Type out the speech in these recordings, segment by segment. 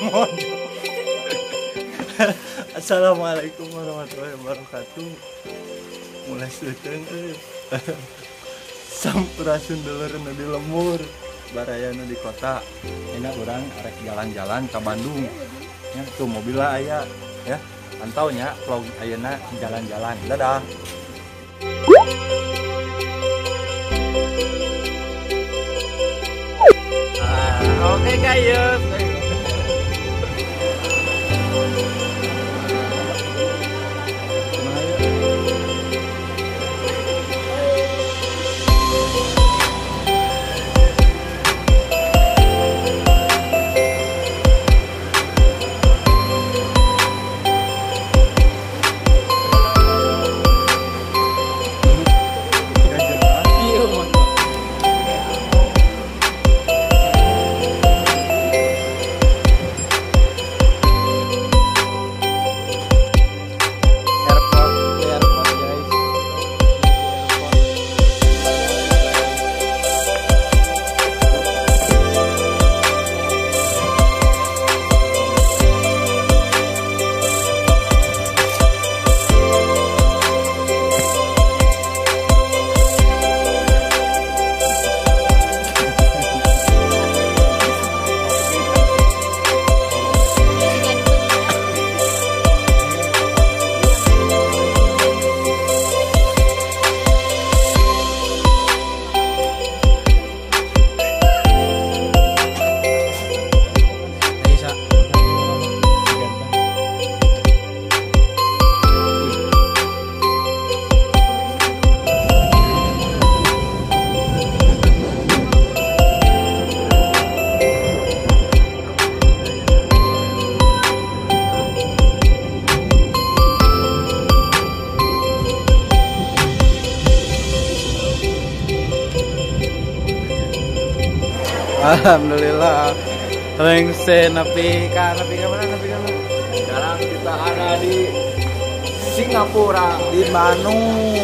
Lemon. Assalamualaikum warahmatullahi wabarakatuh. Mulai seuteung sampurasun dulur nu di lembur, barayana di kota. Enak urang arek jalan-jalan ke Bandung. Ya, tuh mobilnya aya ya. Pantau nya vlog ayeuna jalan-jalan. Dadah. Oke guys. Alhamdulillah. Rengse nepi ka mana? Sekarang kita ada di Singapura, di Bandung.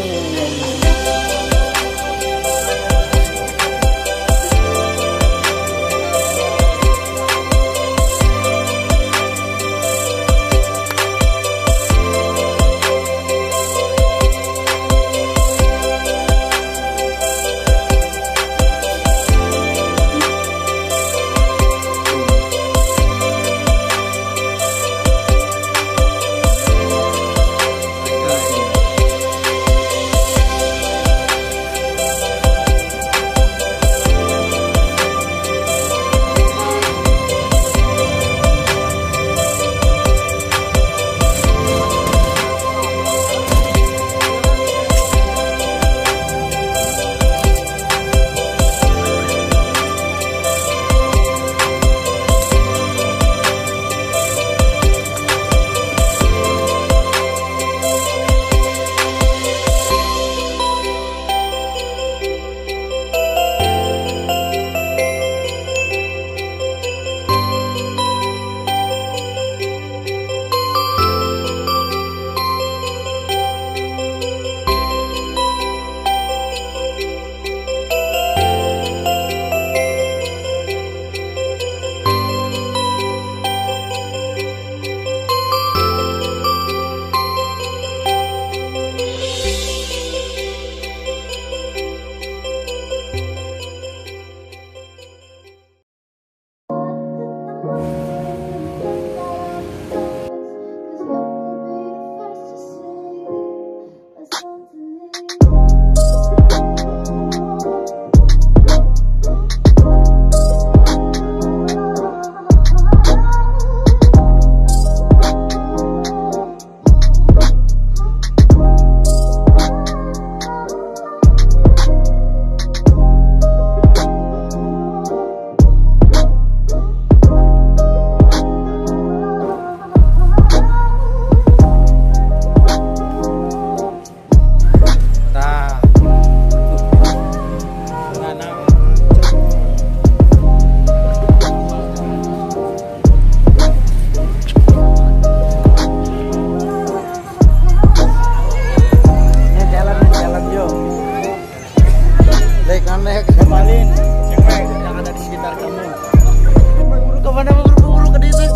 Kepalin cewek yang ada di sekitar kamu. Buru kemana? Buru ke desa.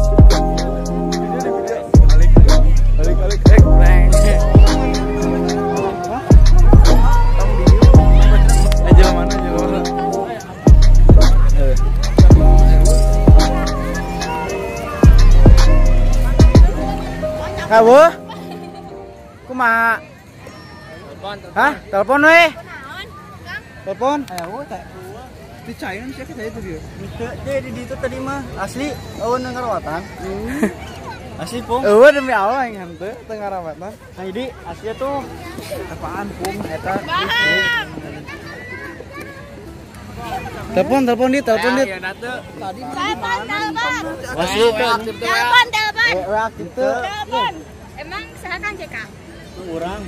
Eueuh. Kumaha? Hah? Telepon we. Telepon. Ayo teh. Dicainan sih kita itu dia. Jadi di itu tadi mah asli eueun ngarawatan. Asli pung. Eueuh demi Allah yang henteu teu ngarawatan. Nah jadi asli tuh apaan pung eta. Telepon dit. Tadi Masih telepon. aktif tuh. Telepon. Emang saha Kang JK? Urang.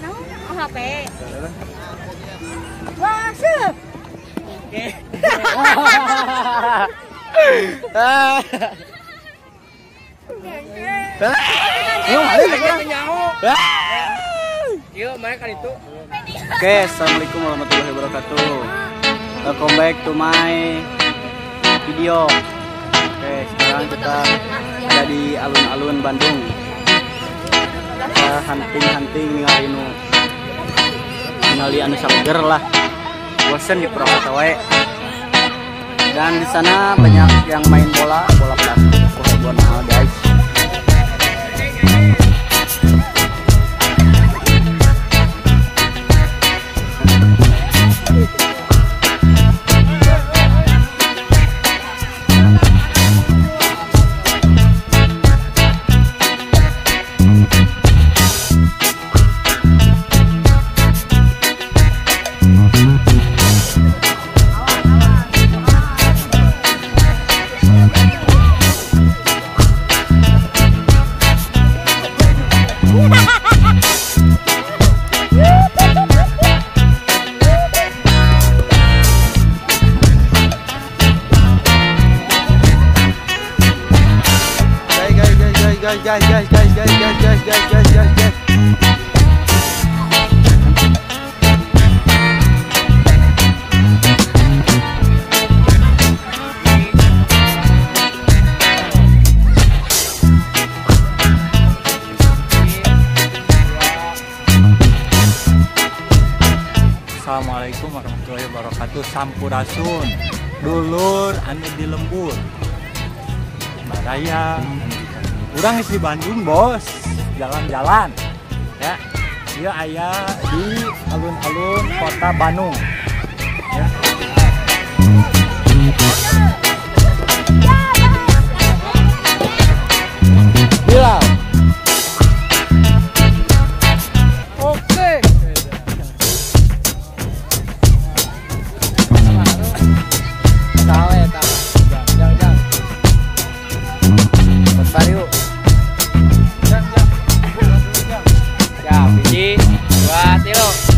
Oh HP. Wah, seup. Oke. Oke, assalamualaikum warahmatullahi wabarakatuh. Welcome back to my video. Oke, sekarang kita ada di alun-alun Bandung. Kita hunting ningali anu salger lah. Bosen di Purwakarta wae. Dan di sana banyak yang main bola plastik. Buat mahal guys. Guys. Assalamualaikum warahmatullahi wabarakatuh. Sampurasun dulur anu di lembur baraya urang di Bandung bos, jalan-jalan ya. Dia aya di alun-alun kota Bandung ya. Bilal. Oke. Tahu. Jangan. Bentar yuk. Ya, biji, 2, 3.